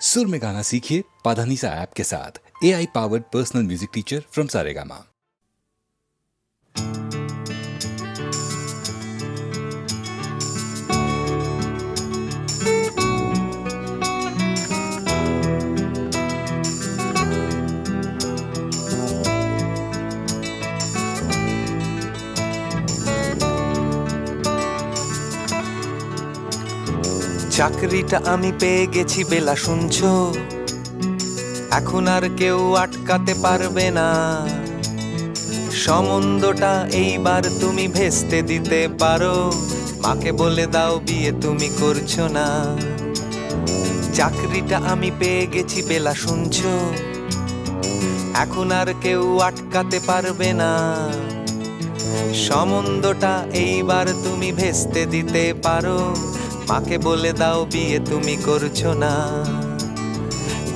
सुर में गाना सीखिए पाधानीसा ऐप के साथ। AI powered personal music teacher from Saregama. চাকরিটা আমি পেয়ে গেছি বেলা শুনছো, এখন আর কেউ আটকাতে পারবে না। সম্বন্ধটা এইবার তুমি ভেস্তে দিতে পারো, মাকে বলে দাও বিয়ে তুমি করছো না। চাকরিটা আমি পেয়ে গেছি বেলা শুনছো, এখন আর কেউ আটকাতে পারবে না। সম্বন্ধটা এইবার তুমি ভেস্তে দিতে পারো, মাকে বলে দাও বিয়ে তুমি করছো না।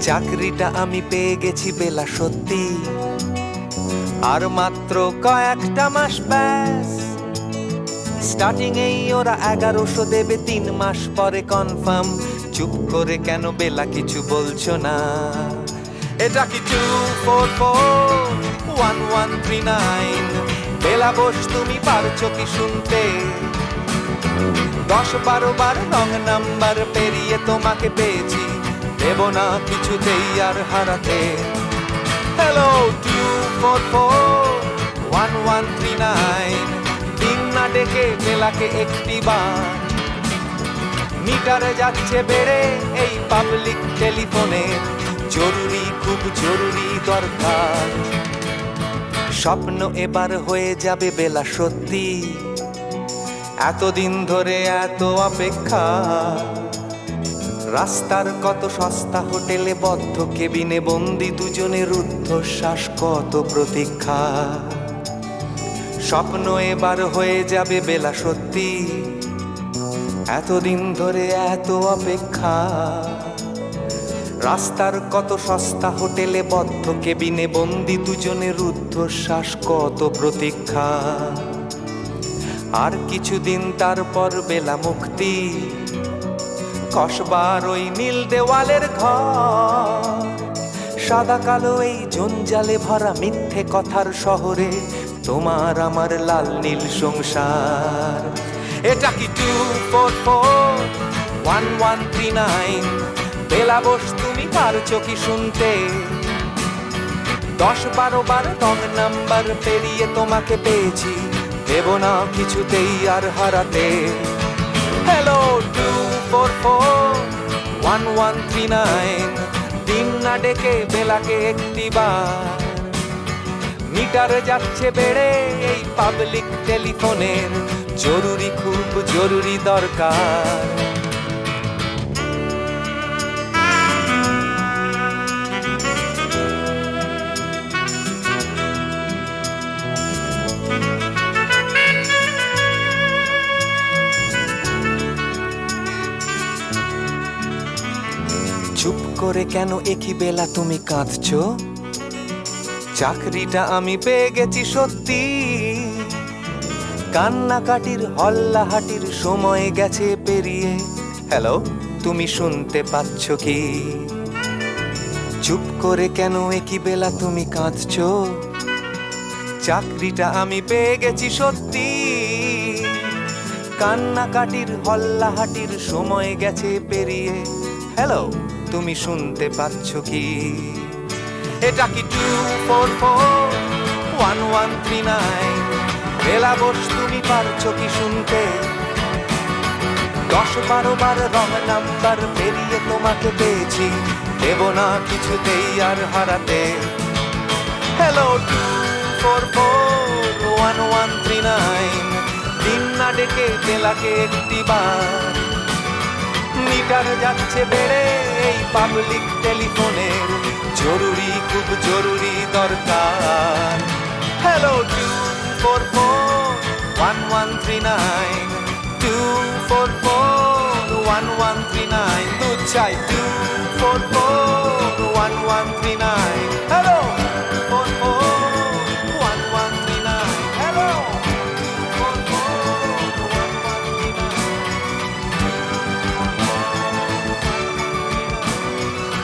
চাকরিটা আমি পেয়ে গেছি বেলা সত্যি, আর মাত্র কয়েকটা মাস ব্যাস। স্টার্টিং এই ওরা 1100 দেবে, 3 মাস পরে কনফার্ম। চুপ করে কেন বেলা কিছু বলছো না? এটা কি 2441139? বেলা বোস তুমি পারছো কি শুনতে? 10-12 বার রং নাম্বার পেরিয়ে তোমাকে পেয়েছি, দেব না কিছুতেই আর হারাতে। হ্যালো 2441139, দিন না ডেকে বেলাকে একটি বার। মিটারে যাচ্ছে বেড়ে এই পাবলিক টেলিফোনে, জরুরি খুব জরুরি দরকার। স্বপ্ন এবার হয়ে যাবে বেলা সত্যি, এতদিন ধরে এত অপেক্ষা। রাস্তার কত সস্তা হোটেলে বদ্ধ কেবিনে বন্দি দুজনের রুদ্ধশ্বাস, কত প্রতীক্ষা। স্বপ্ন এবার হয়ে যাবে বেলা সত্যি, এতদিন ধরে এত অপেক্ষা। রাস্তার কত সস্তা হোটেলে বদ্ধ কেবিনে বন্দি দুজনের রুদ্ধশ্বাস, কত প্রতীক্ষা। আর কিছুদিন তারপর বেলা মুক্তি, কসবার ওই নীল দেওয়ালের ঘর। সাদা কালো এই জঞ্জালে ভরা মিথ্যে কথার শহরে, তোমার আমার লাল নীল সংসার। এটা কি 2441139? বেলা বোস তুমি পারছো কি শুনতে? 10-12 বার রং নাম্বার পেরিয়ে তোমাকে পেয়েছি, দেব না কিছুতেই আর হারাতে। হ্যালো 2441139, দিন না ডেকে বেলাকে একটি বার। মিটারে যাচ্ছে বেড়ে এই পাবলিক টেলিফোনের, জরুরি খুব জরুরি দরকার। চুপ করে কেন একই বেলা তুমি কাঁদছো? চাকরিটা আমি পেয়ে গেছি সত্যি, কান্নাকাটির হল্লাহাটির সময় গেছে পেরিয়ে। হ্যালো তুমি শুনতে পাচ্ছ কি? চুপ করে কেন একই বেলা তুমি কাঁদছো? চাকরিটা আমি পেয়ে গেছি সত্যি, কান্নাকাটির হল্লাহাটির সময় গেছে পেরিয়ে। হ্যালো তুমি শুনতে পাচ্ছ কি? এটা কি 2441139? বেলা বোস তুমি পারছো কি শুনতে? 10-12 বার রং নাম্বার পেরিয়ে তোমাকে পেয়েছি, দেব না কিছুতেই আর হারাতে। হ্যালো 2441139, দিন না ডেকে বেলাকে একটি বার। মিটার যাচ্ছে বেড়ে এই পাবলিক টেলিফোনের, জরুরি খুব জরুরি দরকার। হ্যালো 2441139, 2441139, দুধ চাই 2441139। Hello 2441139, hello 2441139।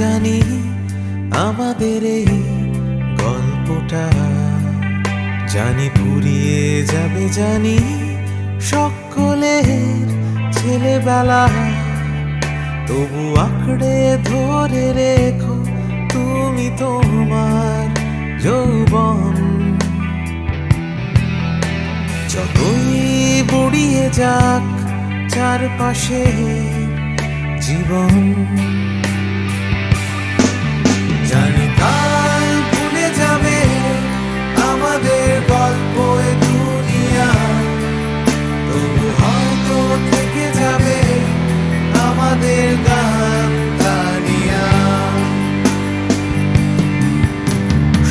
জানি আমাদের এই গল্পটা, জানি ফুরিয়ে যাবে জানি সকলের ছেলেবেলা, তবু আঁকড়ে ধরে রেখো তুমি তোমার যৌবন। যতই বুড়িয়ে যাক চারপাশে জীবন, জানি কাল ভুলে যাবে আমাদের গল্প এ দুনিয়া, তবু হয়তো থেকে যাবে আমাদের গান গানিয়া।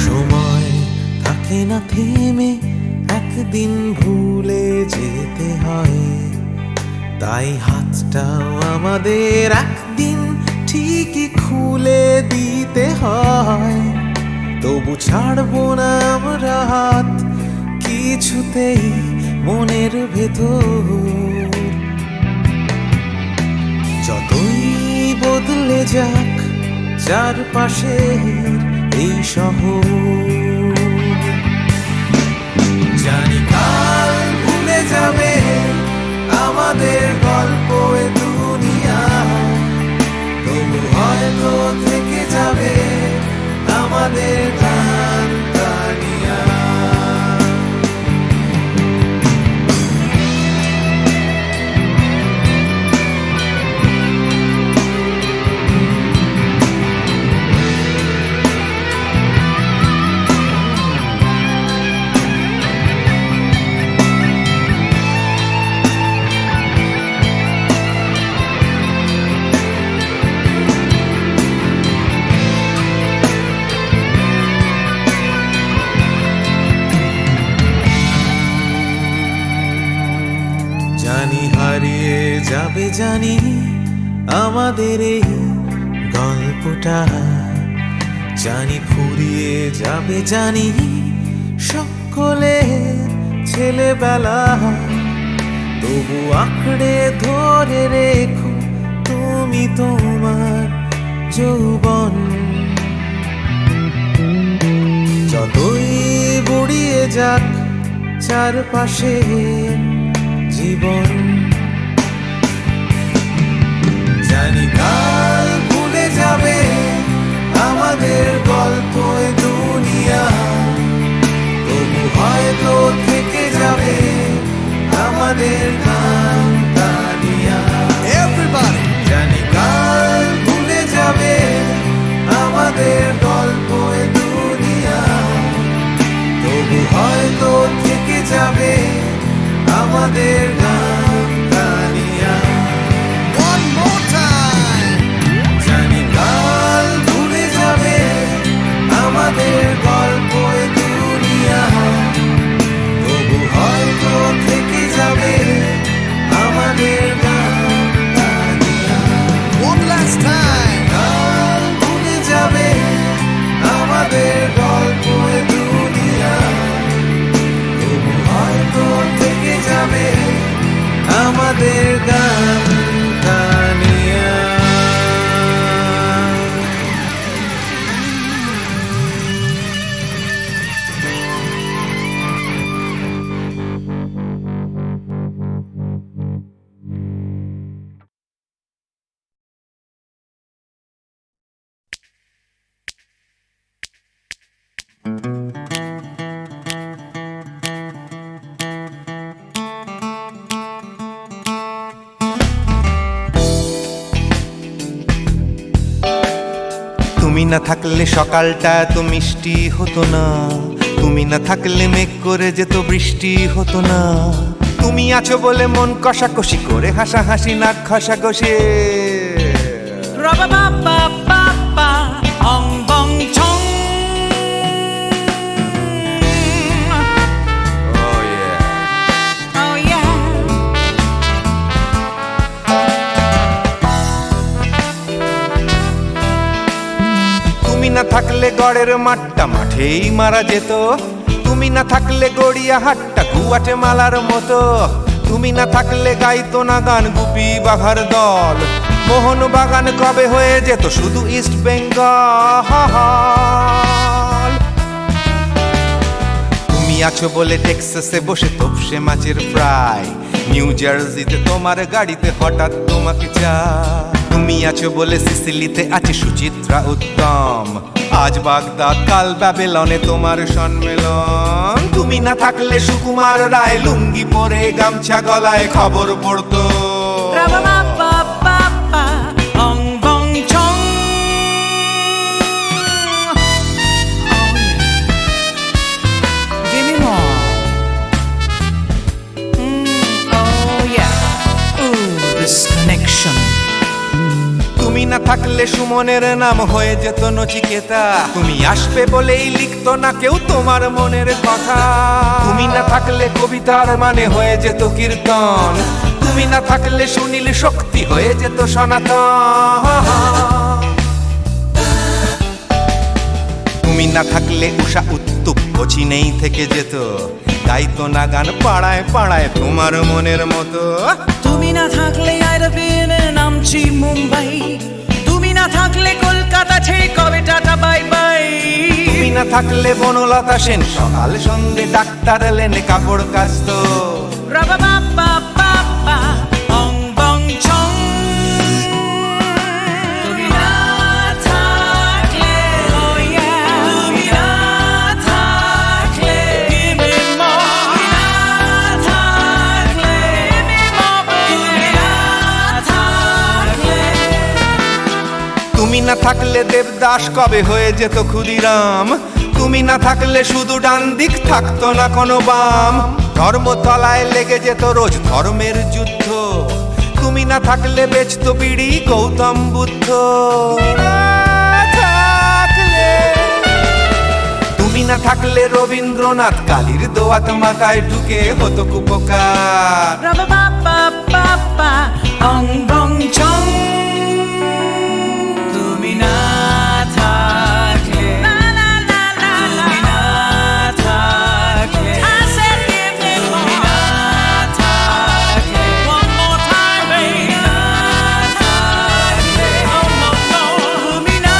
সময় থাকে না থেমে, একদিন ভুলে যেতে হয়, তাই হাতটাও আমাদের একদিন ঠিকই খুলে দিতে হয়। তবু ছাড়বো না আমরা হাত কিছুতেই মনের ভেতর, যতই বদলে যাক চারপাশের এই শহর। জানি কাল ভুলে যাবে আমাদের গল্প এ দুনিয়া, তবু হয়তো থেকে যাবে আমাদের গান গানিয়া। জানি হারিয়ে যাবে জানি আমাদের এই গল্পটা, জানি ফুরিয়ে যাবে জানি সকলের ছেলেবেলা, তবু আঁকড়ে ধরে রেখো তুমি তোমার যৌবন। যতই বুড়িয়ে যাক চারপাশে জীবন, জানি কাল ভুলে যাবে আমাদের গল্প এ দুনিয়া, তবু হয়তো থেকে যাবে আমাদের গান গানিয়া। Everybody! জানি কাল ভুলে যাবে আমাদের গল্প এ দুনিয়া, তবু হয়তো থেকে যাবে আমাদের গান গানিয়া। One more time! জানি কাল ভুলে যাবে আমাদের গল্প এ দুনিয়া, তবু হয়তো থেকে যাবে আমাদের গান গানিয়া। One last time! কাল ভুলে যাবে আমাদের গল্প এ দুনিয়া, তবু হয়তো থেকে যাবে আমাদের গান গানিয়া। তুমি না থাকলে সকালটা তো মিষ্টি হতো না, তুমি না থাকলে মেঘ করে যেত বৃষ্টি হতো না। তুমি আছো বলে মন কষাকষি করে হাসাহাসি নাক ঘষাঘষি। তুমি না থাকলে গড়ের মাঠটা মাঠেই মারা যেত, তুমি না থাকলে গড়িয়া হাটটা গুয়াটে মালার মতো, তুমি না থাকলে গাইতো না গান গুপি বাঘার দল। মোহনবাগান কবে হয়ে যেত শুধু ইস্ট বেঙ্গল। তুমি আছো বলে টেক্সাসে বসে তোপসে মাছের ফ্রাই, নিউ জার্সিতে তোমার গাড়িতে হঠাৎ তোমাকে চাই। তুমি আছো বলে সিসিলিতে আছে সুচিত্রা উত্তম, আজ বাগদাদ কাল ব্যাবিলনে তোমার সম্মেলন। তুমি না থাকলে সুকুমার রায় লুঙ্গি পরে গামছা গলায় খবর পড়তো। তুমি না থাকলে সুমনের নাম হয়ে যেত নচিকেতা, তুমি আসবে বলেই লিখতো না কেউ তোমার মনের কথা। তুমি না থাকলে কবিতার মানে হয়ে যেত কীর্তন, তুমি না থাকলে সুনীল শক্তি হয়ে যেত সনাতন। তুমি না থাকলে উষা উত্তুপ কোচিনেই থেকে যেত, গাইতো না গান পাড়ায় পাড়ায় তোমার মনের মতো। তুমি না থাকলে আইরবিনে নামছি মুম্বাই, তুমি না থাকলে কলকাতা ছেড়ে কবে টাটা বাই বাই। তুমি না থাকলে বনলতা সেন সকাল সন্ধে ডাক্তার লেনে কাপড় কাচতো। রাবা বাবা বাবা অং বং চং। তুমি না থাকলে oh yeah, তুমি না থাকলে give me more, তুমি না থাকলে give me more, তুমি না থাকলে। তুমি না থাকলে দেবদাস কবে হয়ে যেত ক্ষুদিরাম, তুমি না থাকলে শুধু ডান দিক থাকতো না কোনো বাম। ধর্মতলায় লেগে যেত রোজ ধর্মের যুদ্ধ, তুমি না থাকলে বেচতো বিড়ি গৌতম বুদ্ধ। তুমি না থাকলে রবীন্দ্রনাথ কালীর দোয়াত মাথায় ঢুকে হতো কুপকার। রাবা বাবা বাবা অং বং চং। তুমি না থাকলে তুমি না থাকলে I said give me more, তুমি না থাকলে one more time baby, তুমি না থাকলে oh no no, তুমি না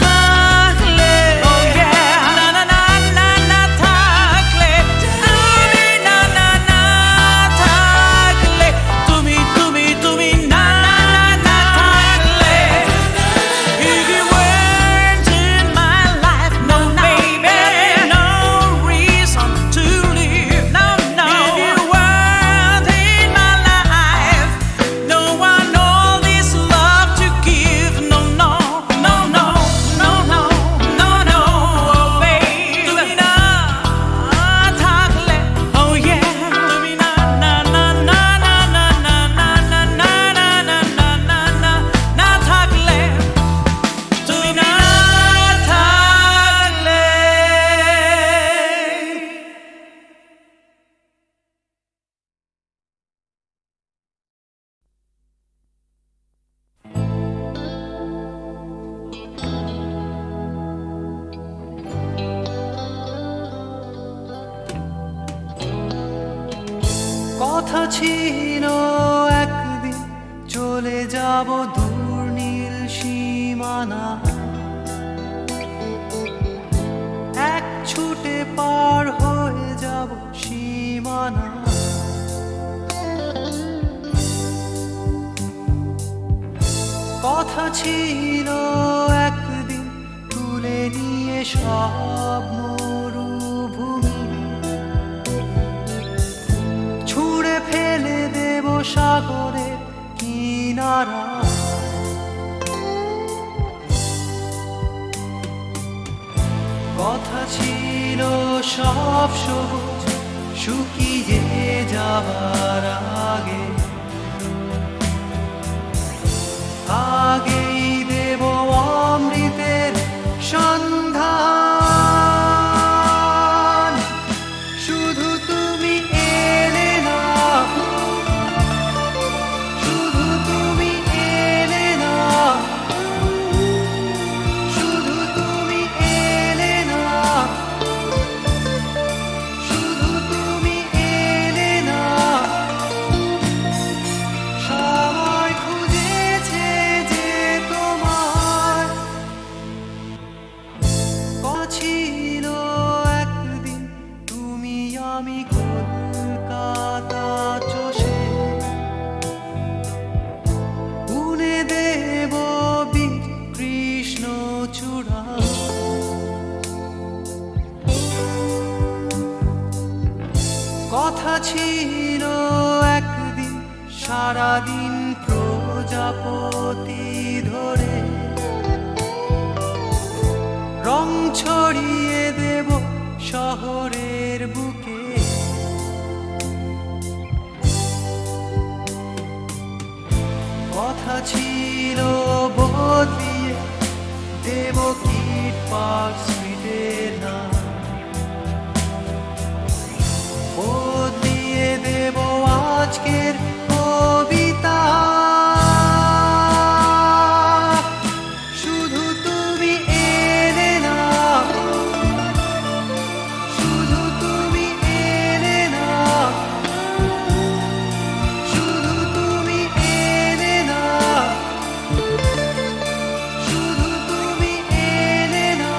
থাকলে oh yeah, না না না না না থাকলে, তুমি না না না থাকলে, তুমি তুমি তুমি না না থাকলে। If you weren't in my life, no baby, no reason to live, no no. If you weren't in my life, no one all this love to give, no no no no no no no no, oh baby. তুমি না থাকলে oh yeah, তুমি না না না না না না না না না না না না না না না থাকলে, তুমি না থাকলে। কথা ছিল একদিন চলে যাব দূর নীল সীমানা, এক ছুটে পার হয়ে যাব সীমানা। কথা ছিল একদিন তুলে নিয়ে সব মরুভূমি, ছুঁড়ে ফেলে দেব সাগরের কিনারা। কথা ছিল সব সবুজ শুকিয়ে যাবার আগে, আগেই দেব অমৃতের সন্ধান। শুধু তুমি এলে না, শুধু তুমি এলে না, শুধু তুমি এলে না, শুধু তুমি এলে না। সময় খুঁজেছে ছিল একদিন সারাদিন প্রজাপতি ধরে রং ছড়িয়ে দেব শহরের বুকে। কথা ছিল বদলিয়ে দেব কিট পার্ক স্ট্রিটের নাম, বদলিয়ে দেব আজকের কবিতা। শুধু তুমি এলে না, শুধু তুমি এলে না, শুধু তুমি এলে না, শুধু তুমি এলে না।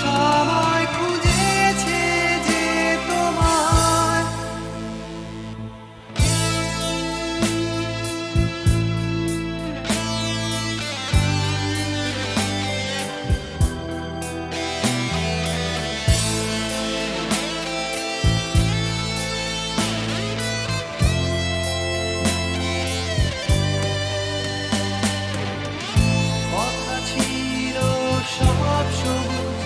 সবাই খুঁজেছে যে তোমায়, কথা ছিল সব সবুজ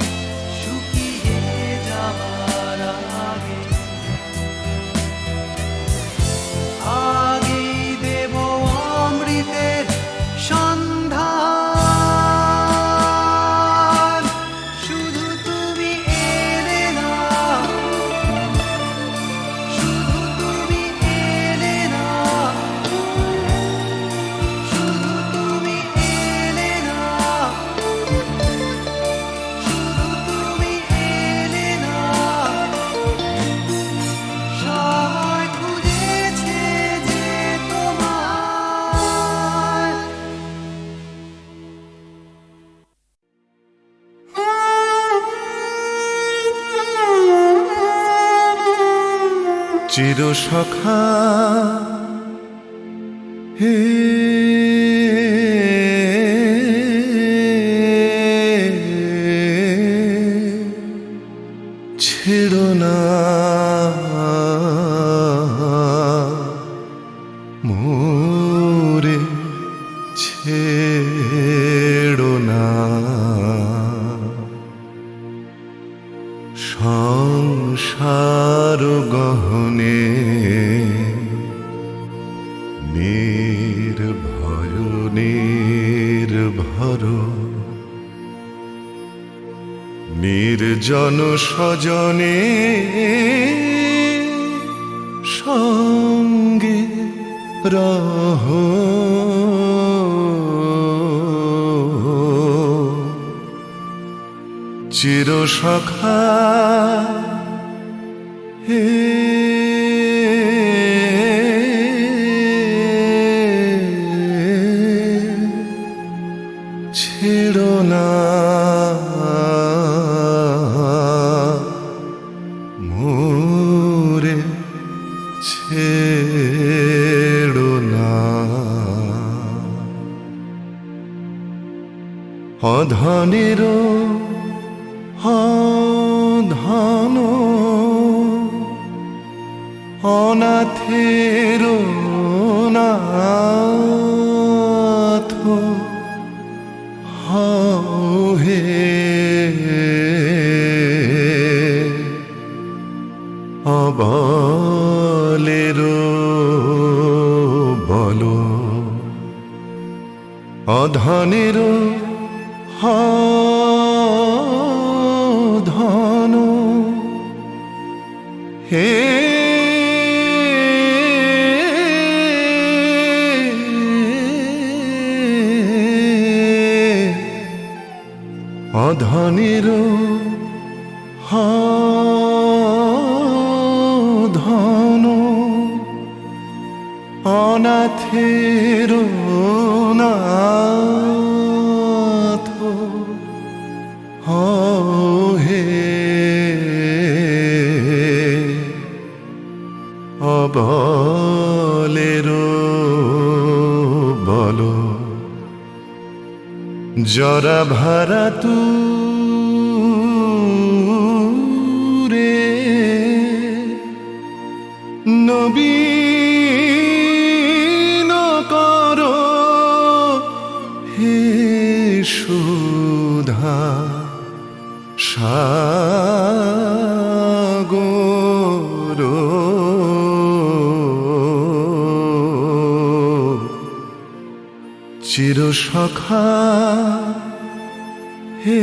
শুকিয়ে যাবার আগে, আগেই দেব অমৃতের সন্ধান। শুধু তুমি এলে না, শুধু তুমি এলে না, শুধু তুমি এলে না, শুধু তুমি এলে না। সবাই খুঁজেছে যে তোমায়। চিরসখা হে ছেড়ো না মোরে, ছেড়ো না সংসার গহনে নির্ভয় নির্ভর নির্জন স্বজনে সঙ্গে রহ। চিরসখা হে ছেড়ো না মোরে, ছেড়ো না। অধনের ধন অনাথের নাথ হও হে, অবলের বল অধনের ধন হে অধনের ধন অনাথের নাথ হে, অবলের বল জরা ভারা তুরে সাগর চিরসখা হে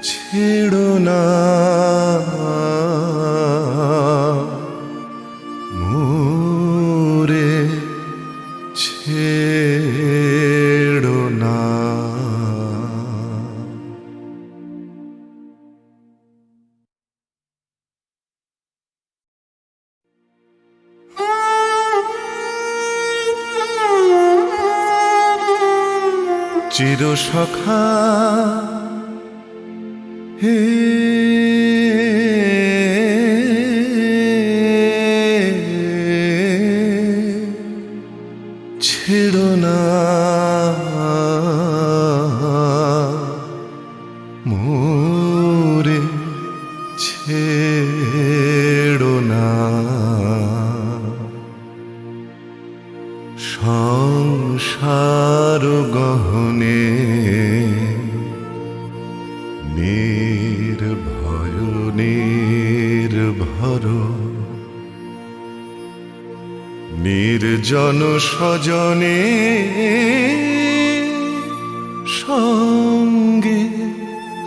ছেড়ো না মোরে ছেড়ো না। চিরসখা হে ছেড়ো না মোরে ছেড়ো না। সংসার গহনে নির্ভয় নির্ভর নির্জন স্বজনে সঙ্গে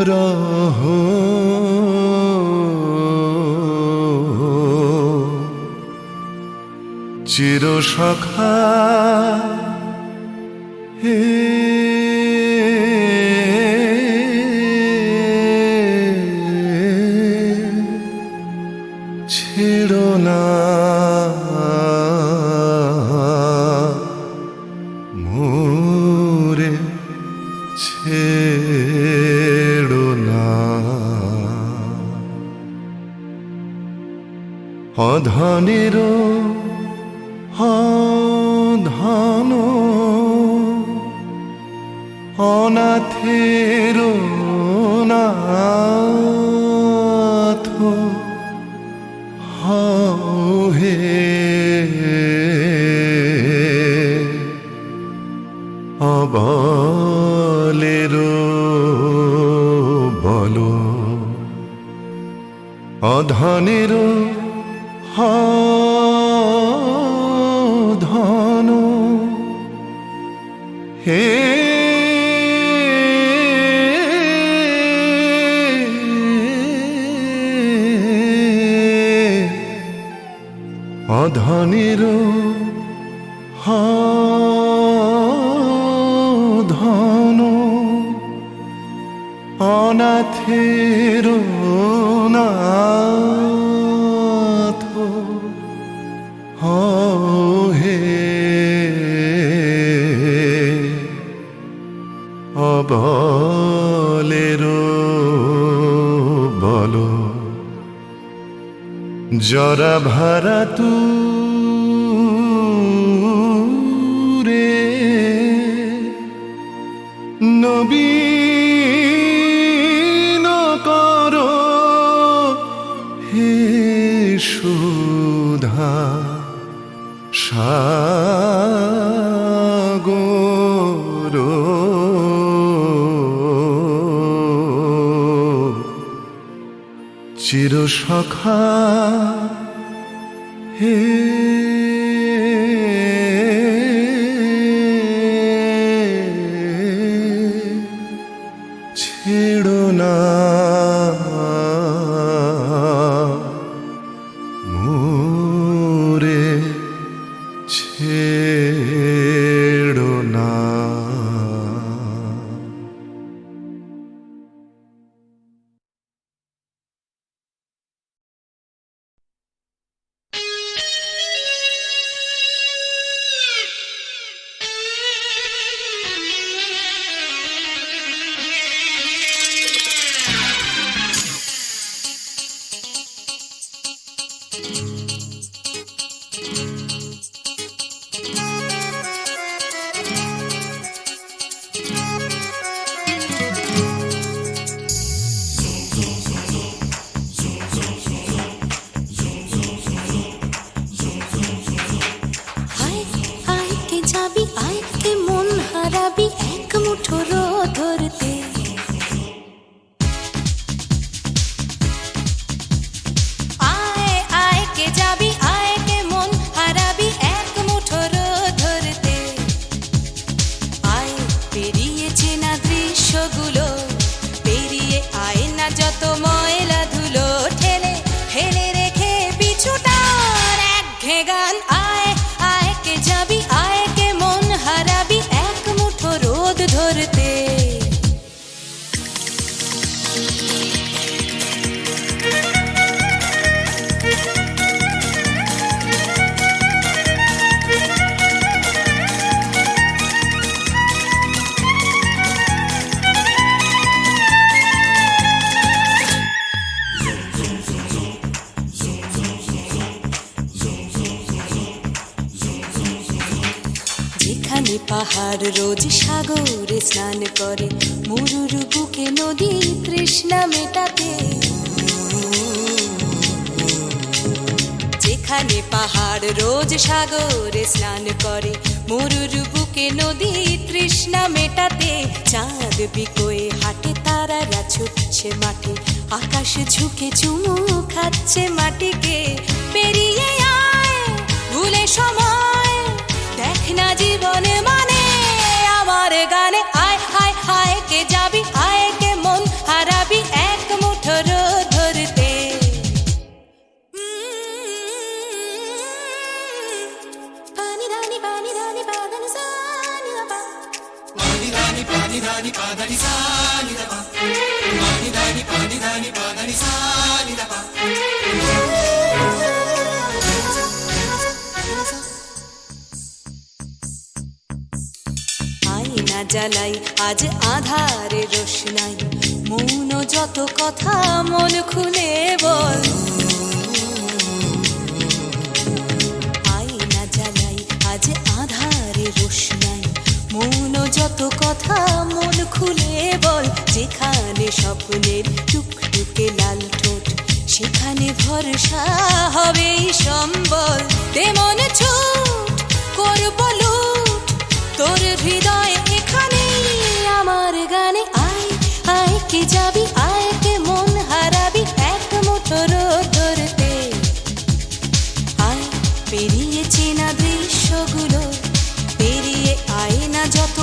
রহ চিরসখা হে ছেড়ো না মোরে ছেড়ো না। অধনের ধন অনাথের নাথ হও হে অবলের বল অধনের ধন হে অধনের ধন অনাথের নাথ হে অবলের বল জরা ভারা তুরে নবীন কর হে সুধা সাগর চিরসখা হে ছেড়ো না মোরে ছেড়ো না। যাবি আয় কে মন হারাবি এক মুঠো রোদ ধরতে আয় আয় কে যাবি আয় কে মন হারাবি এক মুঠো রোদ ধরতে আয় পেরিয়েছে না দৃশ্যগুলো পেরিয়ে আয় না যত ময়লা ধুলো ঠেলে ফেলে রেখে পিছুটার একঘে গান আয় আয় কে যাবি আয় কে মন হারাবি এক মুঠো রোদ ধরতে যেখানে পাহাড় রোজ সাগরে স্নান করে মরুর বুকে নদী তৃষ্ণা মেটাতে যেখানে পাহাড় রোজ সাগরে স্নান করে মরুর বুকে নদী তৃষ্ণা মেটাতে চাঁদ বিকোয়ে হাটে তারারা ছুটছে মাঠে আকাশ ঝুঁকে চুমু খাচ্ছে মাটিকে পেরিয়ে আয় ভুলে সময় দেখ না জীবনে মানে আমার গানে আয় আয় আয় কে যাবি আয় কে মন হারাবি এক মুঠো রোদ ধরতে পানি রানি পাদানি সানি বাবা আয়না জ্বালাই আজ আধারে রোশনাই মৌন যত কথা মন খুলে বল আয়না জ্বালাই আজ আধারে রোশনাই মৌন যত কথা মন খুলে বল যেখানে স্বপ্নের টুকটুকে লাল ঠোঁট সেখানে ভরসা হবে সম্বল তেমন ছুট করব লুট তোর হৃদয় এখানে আমার গানে আয় আয় কে যাবি আয় কে মন হারাবি এক মুঠো রোদ ধরতে আয় পেরিয়েছে না দৃশ্যগুলো পেরিয়ে আয় না যত